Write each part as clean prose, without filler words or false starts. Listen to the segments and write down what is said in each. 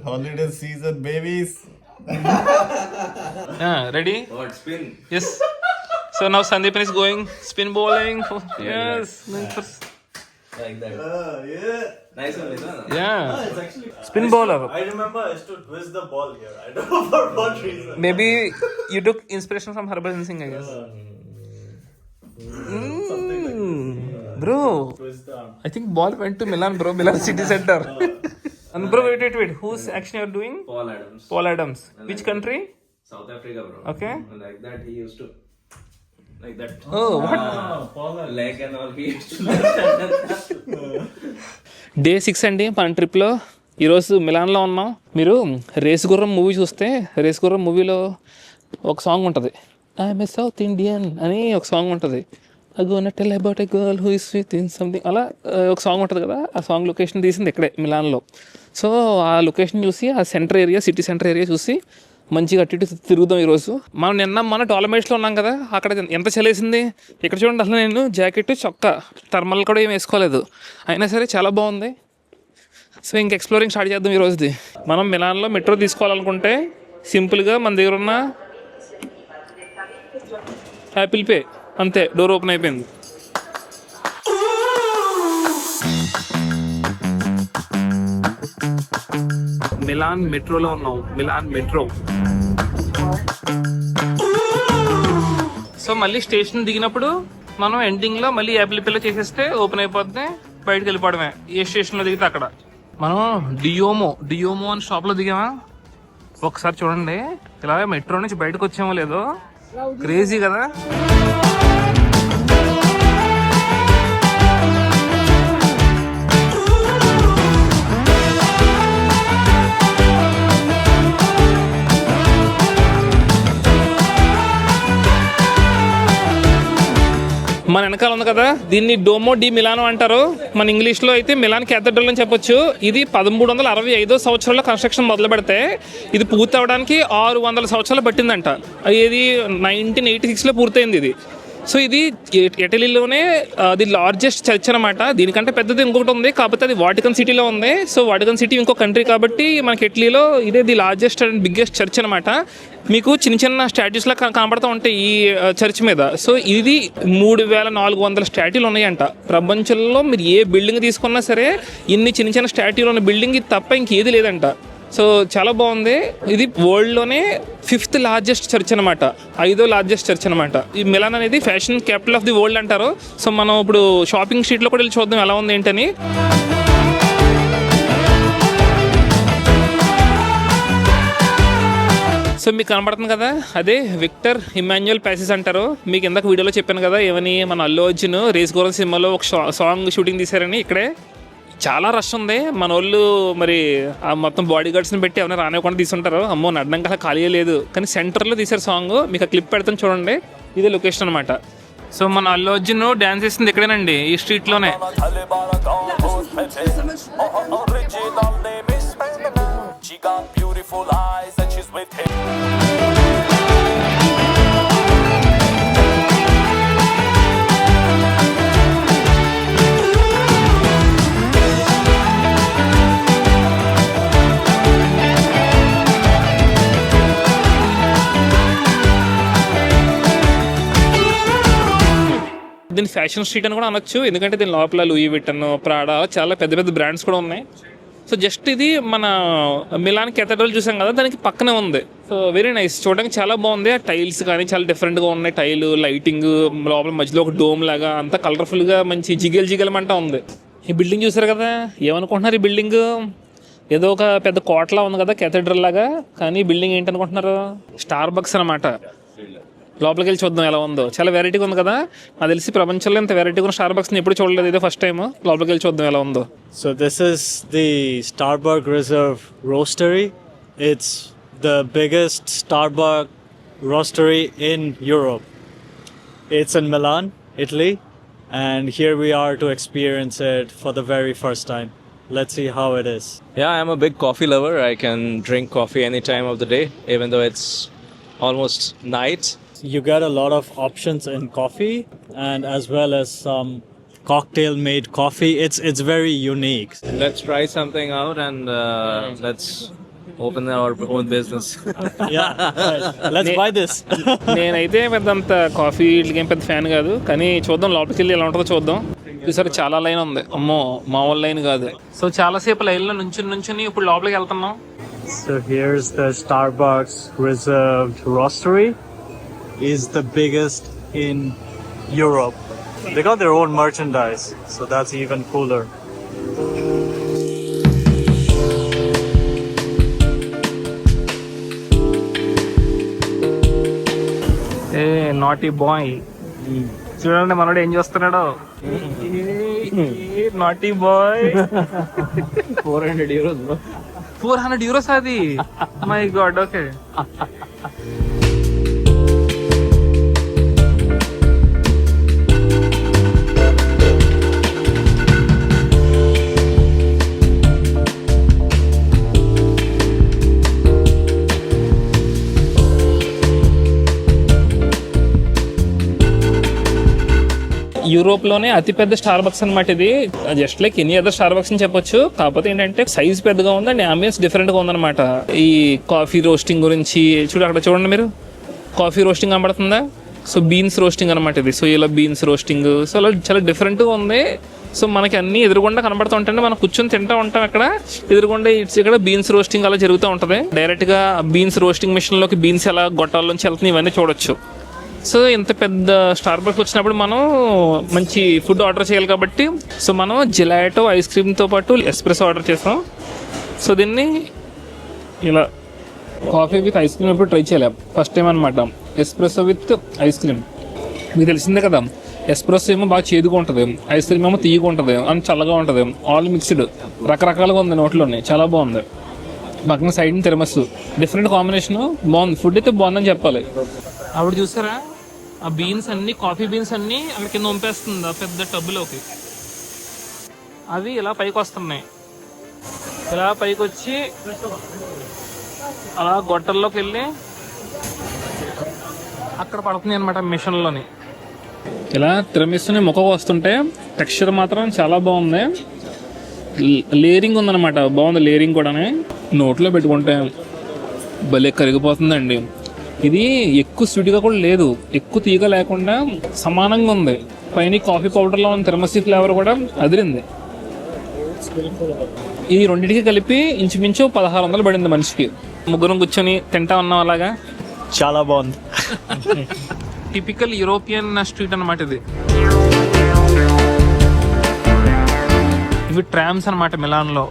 holiday season, babies. Ready? What, spin? Yes. So now Sandeep is going spin bowling. Yes. Like that. Yeah. Nice one, isn't it? Yeah. It's actually Spin bowler. I remember I used to twist the ball here. I don't know for what reason. Maybe you took inspiration from Harbhajan Singh, I guess. Bro, Twist the arm. I think ball went to Milan, bro. Milan city center. And bro, wait. Whose action you are doing? Paul Adams. Paul Adams. Which country? South Africa, bro. Okay. And like that, he used to. Like that. Oh, what? Leg and all, he used to. Day 6 అండి మన ట్రిప్లో ఈరోజు మిలాన్లో ఉన్నాం. మీరు race గుర్రం movie చూస్తే race గుర్రం మూవీలో ఒక సాంగ్ ఉంటుంది, ఐఎమ్ ఏ సౌత్ ఇండియన్ అని ఒక సాంగ్ ఉంటుంది. I gonna tell about a girl who is with in something అలా ఒక సాంగ్ ఉంటుంది కదా. ఆ సాంగ్ లొకేషన్ తీసింది ఇక్కడే మిలాన్లో. సో ఆ లొకేషన్ చూసి ఆ centre area, city centre area చూసి మంచిగా అటు ఇటు తిరుగుదాం ఈరోజు. మనం మన టోర్నమెంట్స్లో ఉన్నాం కదా, అక్కడ ఎంత చలేసింది. ఇక్కడ చూడండి, అసలు నేను జాకెట్ చొక్కా థర్మల్ కూడా ఏం వేసుకోలేదు, అయినా సరే చాలా బాగుంది. సో ఇంక ఎక్స్ప్లోరింగ్ స్టార్ట్ చేద్దాం ఈరోజుది. మనం మిలాన్లో మెట్రో తీసుకోవాలనుకుంటే సింపుల్గా మన దగ్గర ఉన్న యాపిల్ పే అంతే, డోర్ ఓపెన్ అయిపోయింది. మిలాన్ మెట్రోలో ఉన్నాం, మిలాన్ మెట్రో. సో మళ్ళీ స్టేషన్ దిగినప్పుడు మనం ఎండింగ్లో మళ్ళీ యాపిల్ పేలో చేసేస్తే ఓపెన్ అయిపోద్ది, బయటకు వెళ్ళిపోవడమే. ఏ స్టేషన్లో దిగితే అక్కడ. మనం డియోమో అని షాప్లో దిగామా. ఒకసారి చూడండి, ఇలా మెట్రో నుంచి బయటకు వచ్చామో లేదో, క్రేజీ కదా. మన వెనకాల ఉంది కదా, దీన్ని డోమో డి మిలానో అంటారు. మన ఇంగ్లీష్లో అయితే మిలాన్ క్యాథడ్రల్ అని చెప్పొచ్చు. ఇది 1365 సంవత్సరంలో కన్స్ట్రక్షన్ మొదలు పెడితే ఇది పూర్తి అవడానికి 600 సంవత్సరాలు పట్టిందంట. ఇది 1986లో పూర్తయింది ఇది. సో ఇది ఇటలీలోనే ది లార్జెస్ట్ చర్చ్ అనమాట. దీనికంటే పెద్దది ఇంకొకటి ఉంది, కాకపోతే అది వాటికన్ సిటీలో ఉంది. సో వాటికన్ సిటీ ఇంకో కంట్రీ కాబట్టి మనకి ఇటలీలో ఇదే the largest and biggest church అనమాట. మీకు చిన్న చిన్న స్టాట్యూస్లా కనబడుతూ ఉంటాయి ఈ చర్చ్ మీద. సో ఇది 3400 స్టాట్యూలు ఉన్నాయంట. ప్రపంచంలో మీరు ఏ బిల్డింగ్ తీసుకున్నా సరే ఇన్ని చిన్న చిన్న స్టాట్యూలు ఉన్న బిల్డింగ్ ఇది తప్ప ఇంకేది లేదంట. సో చాలా బాగుంది. ఇది వరల్డ్లోనే 5th లార్జెస్ట్ చర్చ్ అనమాట, 5వ లార్జెస్ట్ చర్చ్ అనమాట. ఈ మిలాన్ అనేది fashion capital of the world అంటారు. సో మనం ఇప్పుడు షాపింగ్ స్ట్రీట్లో కూడా వెళ్ళి చూద్దాం ఎలా ఉంది ఏంటని. సో మీకు కనబడుతుంది కదా, అదే విక్టర్ ఇమాన్యుయల్ ప్యాసెస్ అంటారు. మీకు ఇందాక వీడియోలో చెప్పాను కదా ఏమని, మన అల్లు అర్జున్ రేస్ గుర్రం సినిమాలో ఒక సాంగ్ షూటింగ్ తీశారని. ఇక్కడే చాలా రష్ ఉంది. మన వాళ్ళు మరి ఆ మొత్తం బాడీ గార్డ్స్ని పెట్టి ఎవరైనా రానివ్వకుండా తీసుంటారు. అమ్మో నడ్డంగా ఖాళీ లేదు, కానీ సెంటర్లో తీశారు సాంగ్. మీకు ఆ క్లిప్ పెడతాను చూడండి, ఇదే లొకేషన్ అనమాట. సో మన అల్లు అర్జున్ డ్యాన్స్ చేసింది ఇక్కడేనండి, ఈ స్ట్రీట్లోనే. దీన్ని ఫ్యాషన్ స్ట్రీట్ అని కూడా అనొచ్చు, ఎందుకంటే దీని లోపల లూయి విట్టన్, ప్రాడా చాలా పెద్ద పెద్ద బ్రాండ్స్ కూడా ఉన్నాయి. సో జస్ట్ ఇది మన మిలాన్ క్యాథడ్రల్ చూసాం కదా, దానికి పక్కనే ఉంది. సో వెరీ నైస్, చూడడానికి చాలా బాగుంది. ఆ టైల్స్ కానీ చాలా డిఫరెంట్గా ఉన్నాయి, టైల్ లైటింగ్, లోపల మధ్యలో ఒక డోమ్ లాగా అంతా కలర్ఫుల్గా మంచి జిగేలమంటా ఉంది. ఈ బిల్డింగ్ చూసారు కదా, ఏమనుకుంటున్నారు ఈ బిల్డింగ్? ఏదో ఒక పెద్ద కోటలా ఉంది కదా క్యాథడ్రల్ లాగా, కానీ ఈ బిల్డింగ్ ఏంటనుకుంటున్నారు? స్టార్ బక్స్ అనమాట. లోపలికి వెళ్ళి చూద్దాం ఎలా ఉందో. చాలా వెరైటీగా ఉంది కదా, నాకు తెలిసి ప్రపంచంలో ఇంత వెరైటీగా ఉన్న స్టార్ బక్స్ని ఎప్పుడు చూడలేదు, ఇదే ఫస్ట్ టైం. లోపలికి వెళ్ళి చూద్దాం ఎలా ఉందో. So this is the Starbucks Reserve Roastery. It's the biggest Starbucks roastery in Europe. It's in Milan, Italy, and here we are to experience it for the very first time. Let's see how it is. Yeah, I'm a big coffee lover. I can drink coffee any time of the day, even though it's almost night. You get a lot of options in coffee and as well as some cocktail made coffee. It's very unique. Let's try something out and let's open our own business. Yeah, right. Let's buy this. నేనైతే పెద్దంత coffee వీటికి ఏం పెద్ద fan కాదు, కానీ చూద్దాం లోపలికి వెళ్ళి ఎలా ఉంటుందో చూద్దాం. చూసారు చాలా లైన్ ఉంది, అమ్మో మామూలు లైన్ కాదు. సో చాలాసేపు లైన్లో నుంచుని ఇప్పుడు లోపలికి వెళ్తున్నాం. So here's the Starbucks Reserved Roastery. Is the biggest in Europe. They got their own merchandise, so that's even cooler. A naughty boy, చూడండి మనోడు ఏం చేస్తున్నాడో. Naughty boy. 400 euros, bro. 400 euros అది. My god. ఓకే, యూరోప్లోనే అతిపెద్ద Starbucks అనమాట ఇది. Just like any other Starbucks అని చెప్పొచ్చు. కాకపోతే ఏంటంటే సైజ్ పెద్దగా ఉంది అండ్ అంబియన్స్ డిఫరెంట్గా ఉందన్నమాట. ఈ కాఫీ రోస్టింగ్ గురించి అక్కడ చూడండి మీరు, కాఫీ రోస్టింగ్ కనబడుతుందా? సో బీన్స్ రోస్టింగ్ అనమాట ఇది. సో ఇలా బీన్స్ రోస్టింగ్, సో అలా చాలా డిఫరెంట్గా ఉంది. సో మనకి అన్ని ఎదురుగుండా కనబడుతూ ఉంటాయి, మనం కూర్చొని తింటూ ఉంటాం. అక్కడ ఎదురుగుండా ఇక్కడ బీన్స్ రోస్టింగ్ అలా జరుగుతూ ఉంటుంది. డైరెక్ట్గా బీన్స్ రోస్టింగ్ మిషన్లోకి బీన్స్ ఎలా గొట్టాల్లోంచి వెళ్తున్నాయి ఇవన్నీ చూడొచ్చు. సో ఇంత పెద్ద స్టార్ బక్స్ వచ్చినప్పుడు మనం మంచి ఫుడ్ ఆర్డర్ చేయాలి కాబట్టి, సో మనం జిలాటో ఐస్ క్రీమ్తో పాటు ఎస్ప్రెసో ఆర్డర్ చేస్తాం. సో దీన్ని ఇలా కాఫీ విత్ ఐస్ క్రీమ్ ఎప్పుడు ట్రై చేయలేం, ఫస్ట్ టైం అనమాట. ఎస్ప్రెసో విత్ ఐస్ క్రీమ్ మీకు తెలిసిందే కదా. ఎస్ప్రెసో ఏమో బాగా చేదుగా ఉంటుంది, ఐస్ క్రీమ్ ఏమో తీయగా ఉంటుంది అని చల్లగా ఉంటుంది. ఆల్ మిక్స్డ్ రకరకాలుగా ఉంది నోట్లోనే, చాలా బాగుంది. పక్కన సైడ్ తిరమస్సు, డిఫరెంట్ కాంబినేషన్, బాగుంది. ఫుడ్ అయితే బాగుందని చెప్పాలి. అప్పుడు చూసారా ఆ బీన్స్ అన్ని, కాఫీ బీన్స్ అన్ని అక్కడ కింద వంపేస్తుంది ఆ పెద్ద టబ్బులోకి. అవి ఇలా పైకి వస్తున్నాయి, ఇలా పైకి వచ్చి అలా గొట్టల్లోకి వెళ్ళి అక్కడ పడుతుంది అనమాట మిషన్లోని. ఇలా తిరమిస్తుని ముఖకు వస్తుంటే టెక్స్చర్ మాత్రం చాలా బాగుంది. లేరింగ్ ఉందన్నమాట, బాగుంది లేరింగ్ కూడా. నోట్లో పెట్టుకుంటే భలే కరిగిపోతుందండి. ఇది ఎక్కువ స్వీట్గా కూడా లేదు, ఎక్కువ తీగ లేకుండా సమానంగా ఉంది. పైన కాఫీ పౌడర్లో ఉన్న థెర్మసీ ఫ్లేవర్ కూడా అదిరింది. ఈ రెండింటికి కలిపి ఇంచుమించు 1600 పడింది మనిషికి. ముగ్గురం కూర్చొని తింటా ఉన్నాం అలాగా. చాలా బాగుంది. టిపికల్ యూరోపియన్ స్ట్రీట్ అన్నమాట ఇది. ఇవి ట్రామ్స్ అన్నమాట మిలాన్లో.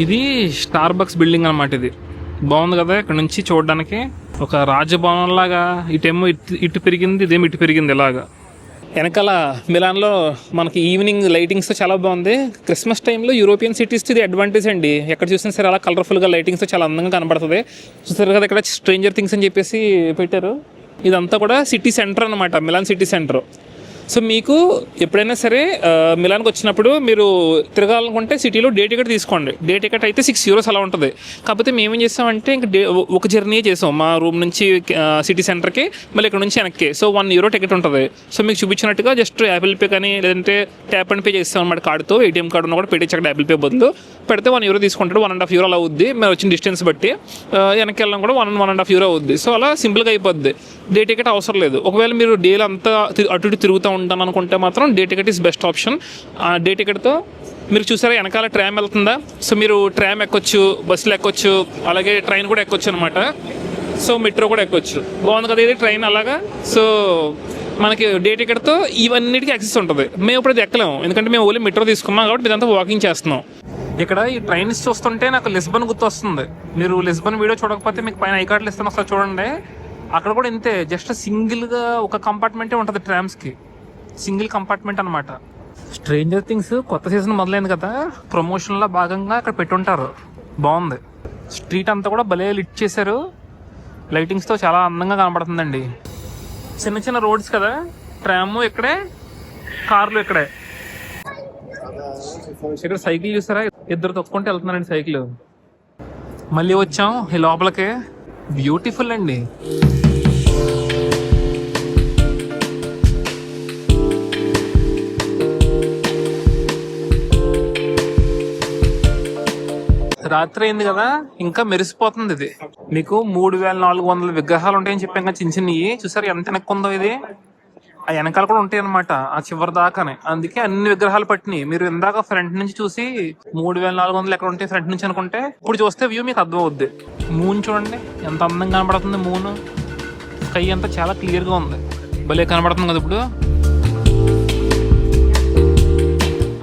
ఇది స్టార్ బక్స్ బిల్డింగ్ అనమాట. ఇది బాగుంది కదా, ఇక్కడ నుంచి చూడడానికి ఒక రాజభవనం లాగా. ఇటేమో ఇటు పెరిగింది, ఇదేమో ఇటు పెరిగింది ఇలాగా. వెనకాల మిలాన్లో మనకి ఈవినింగ్ లైటింగ్స్ చాలా బాగుంది. క్రిస్మస్ టైంలో యూరోపియన్ సిటీస్ ఇది అడ్వాంటేజ్ అండి. ఎక్కడ చూసినా సరే అలా కలర్ఫుల్గా లైటింగ్స్ చాలా అందంగా కనబడుతుంది. చూసారు కదా ఇక్కడ స్ట్రేంజర్ థింగ్స్ అని చెప్పేసి పెట్టారు. ఇదంతా కూడా సిటీ సెంటర్ అనమాట, మిలాన్ సిటీ సెంటర్. సో మీకు ఎప్పుడైనా సరే మిలాన్కి వచ్చినప్పుడు మీరు తిరగాలనుకుంటే సిటీలో డే టికెట్ తీసుకోండి. డే టికెట్ అయితే 6 euros అలా ఉంటుంది. కాకపోతే మేమేం చేస్తామంటే ఇంకా ఒక జర్నీ చేసాం మా రూమ్ నుంచి సిటీ సెంటర్కి, మళ్ళీ ఇక్కడ నుంచి వెనక్కి. సో 1 euro టికెట్ ఉంటుంది. సో మీకు చూపించినట్టుగా జస్ట్ యాపిల్ పే కానీ లేదంటే ట్యాప్ అండ్ పే చేస్తాం అనమాట. కార్డుతో ఏటీఎం కార్డు ఉన్న కూడా పెట్టేసి అక్కడ యాపిల్ పే బదులు పెడితే 1 euro తీసుకుంటాడు. 1.5 euro అలా అవుద్ది. మేము వచ్చిన డిస్టెన్స్ బట్టి వెనక్కి వెళ్ళడం కూడా 1.5 euro అవుద్ది. సో అలా సింపుల్గా అయిపోద్ది. డే టికెట్ అవసరం లేదు. ఒకవేళ మీరు డేలు అంతా అటు ఇటు తిరుగుతూ ఉంటాను అనుకుంటే మాత్రం day ticket is best option. ఆ డే టికెట్తో మీరు చూసారా వెనకాల ట్రామ్ వెళ్తుందా, సో మీరు ట్రామ్ ఎక్కొచ్చు, బస్సులు ఎక్కొచ్చు, అలాగే ట్రైన్ కూడా ఎక్కొచ్చు అనమాట. సో మెట్రో కూడా ఎక్కొచ్చు. బాగుంది కదా ఇది ట్రైన్ అలాగా. సో మనకి డే టికెట్తో ఇవన్నిటికీ యాక్సెస్ ఉంటుంది. మేము ఇప్పుడు అది ఎక్కలేము, ఎందుకంటే మేము ఓన్లీ మెట్రో తీసుకున్నాం కాబట్టి ఇదంతా వాకింగ్ చేస్తున్నాం. ఇక్కడ ఈ ట్రైన్స్ చూస్తుంటే నాకు లిస్బన్ గుర్తు వస్తుంది. మీరు లిస్బన్ వీడియో చూడకపోతే మీకు పైన ఐకార్డులు ఇస్తాను, ఒకసారి చూడండి. అక్కడ కూడా ఇంతే, జస్ట్ సింగిల్గా ఒక కంపార్ట్మెంటే ఉంటుంది ట్రామ్స్కి, సింగిల్ కంపార్ట్మెంట్ అనమాట. స్ట్రేంజర్ థింగ్స్ కొత్త సీజన్ మొదలైంది కదా, ప్రమోషన్లో భాగంగా అక్కడ పెట్టుంటారు. బాగుంది. స్ట్రీట్ అంతా కూడా భలే లిట్ చేశారు, లైటింగ్స్తో చాలా అందంగా కనబడుతుందండి. చిన్న చిన్న రోడ్స్ కదా, ట్రామ్ ఇక్కడే, కార్లు ఇక్కడే. ఇక్కడ సైకిల్ చూసారా, ఇద్దరు తొక్కుంటే వెళ్తున్నారండి సైకిల్. మళ్ళీ వచ్చాం ఈ లోపలికి, బ్యూటిఫుల్ అండి. రాత్రి అయింది కదా, ఇంకా మెరిసిపోతుంది ఇది. మీకు 3400 విగ్రహాలు ఉంటాయని చెప్పాం కదా, చిన్న చిన్నవి. చూసారు ఎంత వెనక్కుందో ఇది, ఆ వెనకాల కూడా ఉంటాయి అనమాట ఆ చివరి దాకానే. అందుకే అన్ని విగ్రహాలు పట్టినాయి. మీరు ఇందాక ఫ్రంట్ నుంచి చూసి 3400 ఎక్కడ ఉంటాయి ఫ్రంట్ నుంచి అనుకుంటే, ఇప్పుడు చూస్తే వ్యూ మీకు అర్థం అవుద్ది. మూన్ చూడండి ఎంత అందంగా కనబడుతుంది, మూన్ స్కై అంతా చాలా క్లియర్ గా ఉంది, భలే కనబడుతుంది కదా. ఇప్పుడు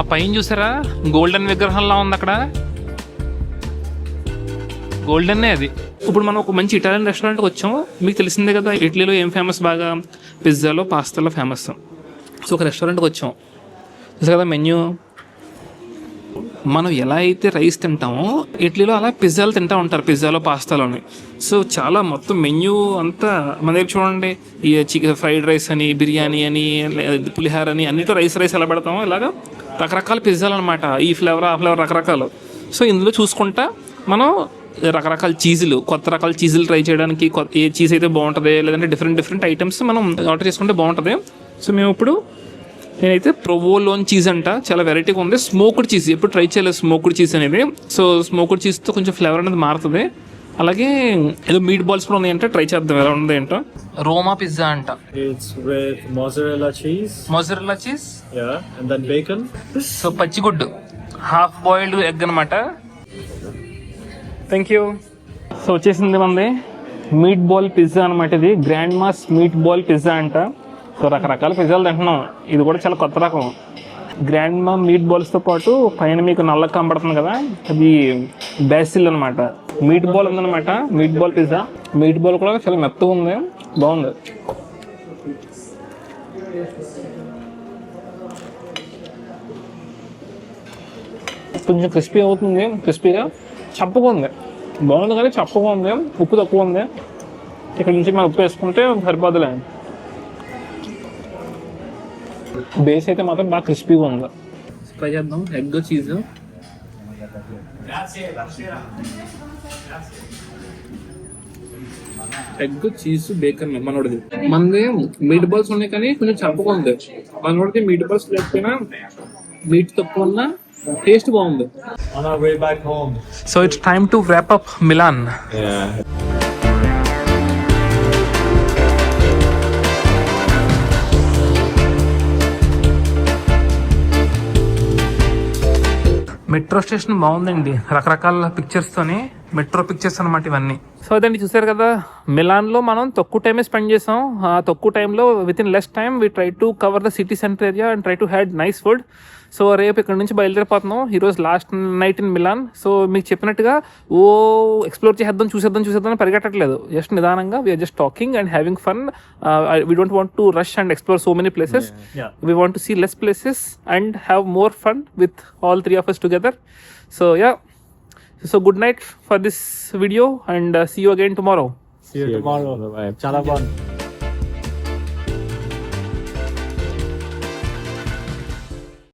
ఆ పైన చూసారా గోల్డెన్ విగ్రహంలా ఉంది అక్కడ, గోల్డెన్నే అది. ఇప్పుడు మనం ఒక మంచి ఇటాలియన్ రెస్టారెంట్కి వచ్చాం. మీకు తెలిసిందే కదా ఇటలీలో ఏం ఫేమస్, బాగా పిజ్జాలో పాస్తాలో ఫేమస్. సో ఒక రెస్టారెంట్కి వచ్చాం, చూసారు కదా మెన్యూ. మనం ఎలా అయితే రైస్ తింటామో ఇటలీలో అలా పిజ్జాలు తింటూ ఉంటారు, పిజ్జాలో పాస్తాలోని. సో చాలా మొత్తం మెన్యూ అంతా మన దగ్గర చూడండి, ఈ చికెన్ ఫ్రైడ్ రైస్ అని, బిర్యానీ అని, పులిహార అని, అన్నిట్లో రైస్ ఎలా పెడతామో ఇలాగా రకరకాల పిజ్జాలు అనమాట. ఈ ఫ్లేవర్ ఆ ఫ్లేవర్ రకరకాలు. సో ఇందులో చూసుకుంటా మనం రకరకాల చీజులు, కొత్త రకాల చీజులు ట్రై చేయడానికి, ఏ చీజ్ అయితే బాగుంటుంది, లేదంటే డిఫరెంట్ ఐటమ్స్ మనం ఆర్డర్ చేసుకుంటే బాగుంటుంది. సో మేము ఇప్పుడు నేనైతే ప్రొవోలోన్ చీజ్ అంట, చాలా వెరైటీగా ఉంది. స్మోక్డ్ చీజ్ ఎప్పుడు ట్రై చేయలేదు స్మోక్డ్ చీజ్ అనేది. సో స్మోక్డ్ చీజ్తో కొంచెం ఫ్లేవర్ అనేది మారుతుంది. అలాగే ఏదో మీట్ బాల్స్ కూడా ఉన్నాయంటే, ట్రై చేద్దాం ఎలా ఉంది ఏంటో. రోమా పిజ్జా అంట. It's with mozzarella cheese. Mozzarella cheese, Yeah, and then bacon. So పచ్చిగుడ్డు, హాఫ్ బాయిల్డ్ ఎగ్ అనమాట. Thank you. సో వచ్చేసింది మనది మీట్ బాల్ పిజ్జా అనమాట. ఇది grandma's meatball pizza అంట. సో రకరకాల పిజ్జాలు తింటున్నాం, ఇది కూడా చాలా కొత్త రకం. గ్రాండ్ మా మీట్ బాల్స్తో పాటు పైన మీకు నల్లగా కనబడుతుంది కదా, అది బ్యాసిల్ అనమాట. మీట్ బాల్ ఉందన్నమాట, meet ball pizza. Meet ball కూడా చాలా మెత్తగా ఉంది, బాగుంది. కొంచెం క్రిస్పీ అవుతుంది, క్రిస్పీగా. చప్పగా ఉంది, బాగుంది కానీ చప్పగా ఉంది, ఉప్పు తక్కువ ఉంది. ఇక్కడ నుంచి మనం ఉప్పు వేసుకుంటే సరిపోదులే. బేస్ అయితే మాత్రం బాగా క్రిస్పీగా ఉంది. ట్రై చేద్దాం egg cheese. Egg cheese bacon మనోడిది. మనది మీట్ బాల్స్ ఉన్నాయి కానీ కొంచెం చప్పగా ఉంది. మనోడిది మీట్ బాల్స్ లేకపోయినా మీట్ తక్కువ ఉన్నా టేస్ట్ బాగుంది. On our way back home. So it's time to wrap up Milan. Yeah. Metro station బాగుందండి, రకరకాల పిక్చర్స్తోని. మెట్రో పిక్చర్స్ అనమాట ఇవన్నీ. సో అదండి, చూసారు కదా మిలాన్లో మనం తక్కువ టైమే స్పెండ్ చేసాం. ఆ తక్కువ టైంలో within less time we try to cover the city centre area and try to had nice food. So రేపు ఇక్కడ నుంచి బయలుదేరిపోతున్నాం. ఈరోజు last night in Milan. So మీకు చెప్పినట్టుగా ఎక్స్ప్లోర్ చూసేద్దాం పరిగెట్టట్లేదు, జస్ట్ నిదానంగా we are just talking and having fun. We don't want to rush and explore so many places. We want to see less places and have more fun with all three of us together. So yeah, so good night for this video and see you again tomorrow. See you tomorrow. Bye. Chala fun.